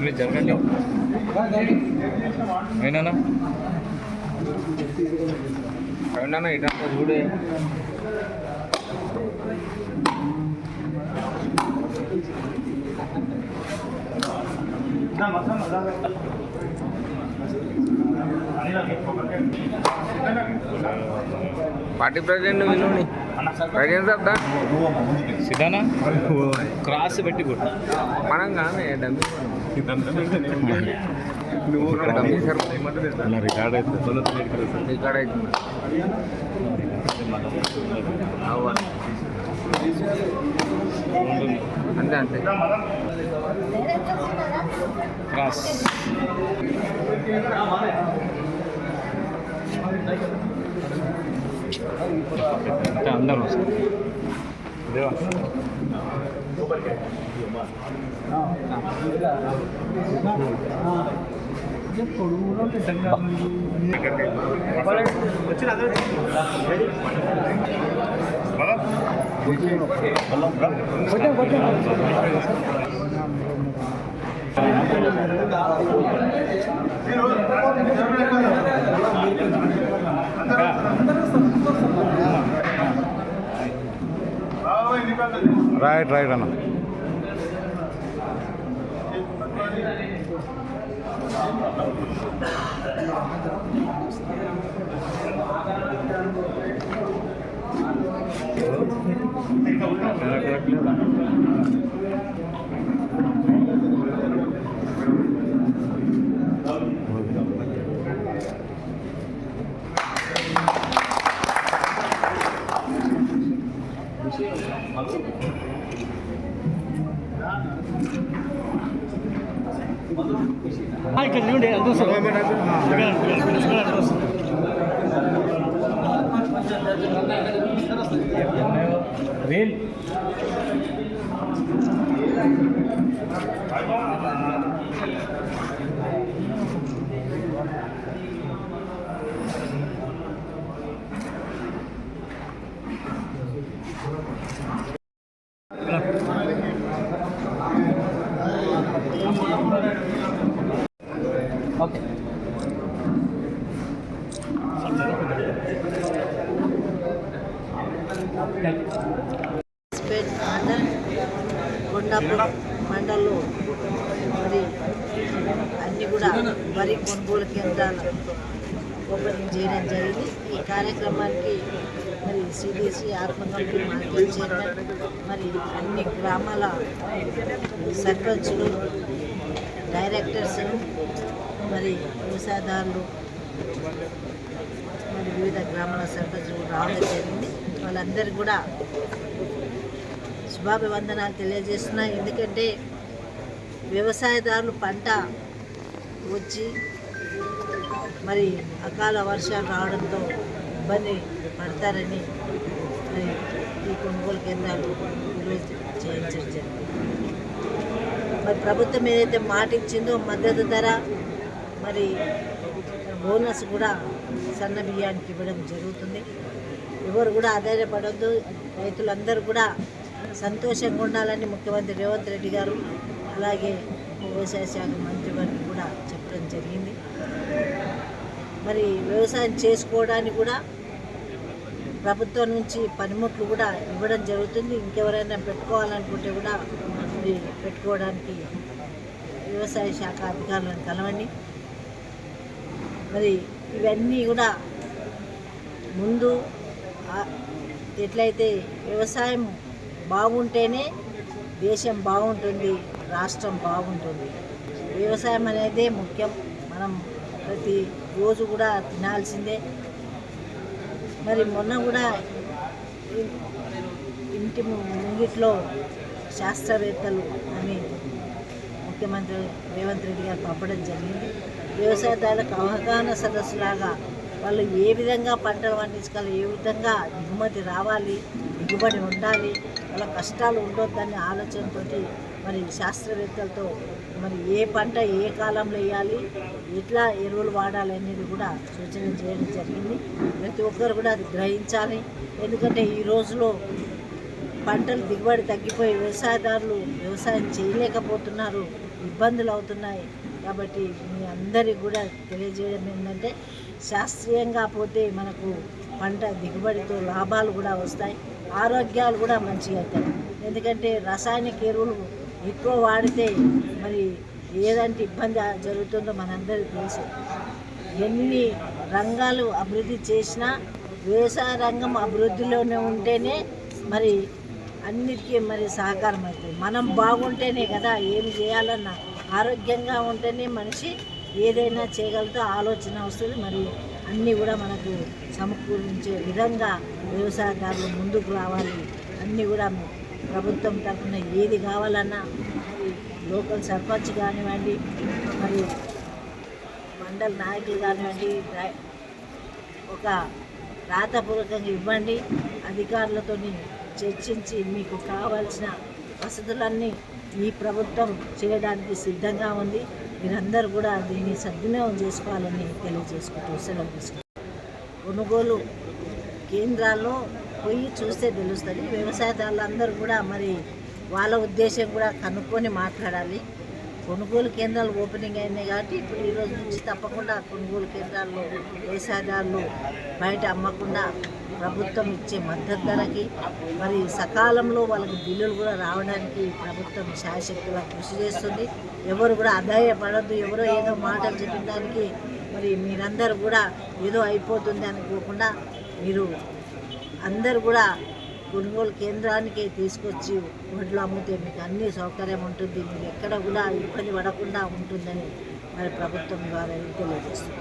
మీరు జరగండి అయినా అవునా ఇటా చూడే पार्टी प्रेसिडेंट विनोनी प्रेसिडेंट साहब दा सीधाना क्रॉस పెట్టి కొట్టు మనం గానే డమ్మి నువ్వు డమ్మి సర్ మన రికార్డ్ అయితే రికార్డ్ అయితే అంతే అంతే క్రాస్ అందరూ దేవా రైట్ రైట్ అన్న रेल ओके కొండాపూర్ మండలంలో మరి అన్ని కూడా వరి కొనుగోలు కేంద్రాలు ఓపెనింగ్ చేయడం జరిగింది. ఈ కార్యక్రమానికి మరి సిడిసి ఆత్మకమిటీ మార్కెట్ చైర్మన్ మరి అన్ని గ్రామాల సర్పంచులు డైరెక్టర్స్ మరి వ్యవసాయదారులు మరి వివిధ గ్రామాల సర్పంచులు రావడం జరిగింది. వాళ్ళందరికీ కూడా శుభాభివందనాలు తెలియజేస్తున్నాయి. ఎందుకంటే వ్యవసాయదారులు పంట వచ్చి మరి అకాల వర్షాలు రావడంతో ఇబ్బంది పడతారని మరి ఈ కొనుగోలు కేంద్రాలు ఈరోజు చేయించడం జరిగింది. మరి ప్రభుత్వం ఏదైతే మాట ఇచ్చిందో మద్దతు ధర మరి బోనస్ కూడా సన్న బియ్యానికి ఇవ్వడం జరుగుతుంది. ఎవరు కూడా ఆధారపడద్దు, రైతులందరూ కూడా సంతోషంగా ఉండాలని ముఖ్యమంత్రి రేవంత్ రెడ్డి గారు అలాగే వ్యవసాయ శాఖ మంత్రి గారికి కూడా చెప్పడం జరిగింది. మరి వ్యవసాయం చేసుకోవడానికి కూడా ప్రభుత్వం నుంచి పనిముట్లు కూడా ఇవ్వడం జరుగుతుంది. ఇంకెవరైనా పెట్టుకోవాలనుకుంటే కూడా మరి పెట్టుకోవడానికి వ్యవసాయ శాఖ అధికారులను కలవండి. మరి ఇవన్నీ కూడా ముందు ఎట్లయితే వ్యవసాయం బాగుంటేనే దేశం బాగుంటుంది, రాష్ట్రం బాగుంటుంది. వ్యవసాయం అనేదే ముఖ్యం. మనం ప్రతి రోజు కూడా తినాల్సిందే. మరి మొన్న కూడా ఇంటి ముంగిట్లో శాస్త్రవేత్తలు అని ముఖ్యమంత్రి రేవంత్ రెడ్డి గారు పంపడం జరిగింది. వ్యవసాయదారులకు అవగాహన సదస్సులాగా వాళ్ళు ఏ విధంగా పంటలు పండించుకోవాలి, ఏ విధంగా దిగుమతి రావాలి, దిగుబడి ఉండాలి, వాళ్ళ కష్టాలు ఉండొద్దనే ఆలోచనతోటి మరి శాస్త్రవేత్తలతో మరి ఏ పంట ఏ కాలంలో వేయాలి, ఎట్లా ఎరువులు వాడాలి అనేది కూడా సూచన చేయడం జరిగింది. ప్రతి ఒక్కరు కూడా అది గ్రహించాలి. ఎందుకంటే ఈ రోజులో పంటలు దిగుబడి తగ్గిపోయి వ్యవసాయదారులు వ్యవసాయం చేయలేకపోతున్నారు, ఇబ్బందులు అవుతున్నాయి. కాబట్టి మీ అందరికీ కూడా తెలియజేయడం ఏంటంటే శాస్త్రీయంగా పోతే మనకు పంట దిగుబడితో లాభాలు కూడా వస్తాయి, ఆరోగ్యాలు కూడా మంచిగా అవుతాయి. ఎందుకంటే రసాయనిక ఎరువులు ఎక్కువ వాడితే మరి ఏదంటే ఇబ్బంది జరుగుతుందో మనందరికీ తెలుసు. ఎన్ని రంగాలు అభివృద్ధి చేసినా వ్యవసాయ రంగం అభివృద్ధిలోనే ఉంటేనే మరి అన్నిటికీ మరి సహకారం అవుతుంది. మనం బాగుంటేనే కదా ఏమి చేయాలన్నా, ఆరోగ్యంగా ఉంటేనే మనిషి ఏదైనా చేయగలుగుతూ ఆలోచన వస్తుంది. మరి అన్నీ కూడా మనకు సమకూర్చే విధంగా వ్యవసాయదారులు ముందుకు రావాలి. అన్నీ కూడా ప్రభుత్వం తరఫున ఏది కావాలన్నా లోకల్ సర్పంచ్ కానివ్వండి, మరి మండల నాయకులు కానివ్వండి, ఒక రాతపూర్వకంగా ఇవ్వండి. అధికారులతో చర్చించి మీకు కావాల్సిన వసతులన్నీ ఈ ప్రభుత్వం చేయడానికి సిద్ధంగా ఉంది. మీరందరూ కూడా దీన్ని సద్వినియోగం చేసుకోవాలని తెలియజేసుకుంటూ సెలవు తీసుకుంటాం. కొనుగోలు కేంద్రాల్లో పోయి చూస్తే తెలుస్తుంది. వ్యవసాయదారులందరూ కూడా మరి వాళ్ళ ఉద్దేశం కూడా కనుక్కొని మాట్లాడాలి. కొనుగోలు కేంద్రాలు ఓపెనింగ్ అయినాయి కాబట్టి ఇప్పుడు ఈ రోజు నుంచి తప్పకుండా కొనుగోలు కేంద్రాల్లో వ్యవసాయదారులు బయట అమ్మకుండా ప్రభుత్వం ఇచ్చే మద్దతు ధరకి మరి సకాలంలో వాళ్ళకి బిల్లులు కూడా రావడానికి ప్రభుత్వం శాయశక్తులా కృషి చేస్తుంది. ఎవరు కూడా ఆదాయపడద్దు, ఎవరో ఏదో మాటలు చెప్పిన దానికి మరి మీరందరూ కూడా ఏదో అయిపోతుంది అనుకోకుండా మీరు అందరూ కూడా కొనుగోలు కేంద్రానికి తీసుకొచ్చి వడ్లు అమ్మితే మీకు అన్ని సౌకర్యం ఉంటుంది, మీరు ఎక్కడ కూడా ఇబ్బంది పడకుండా ఉంటుందని మరి ప్రభుత్వం ద్వారా తెలియజేస్తుంది.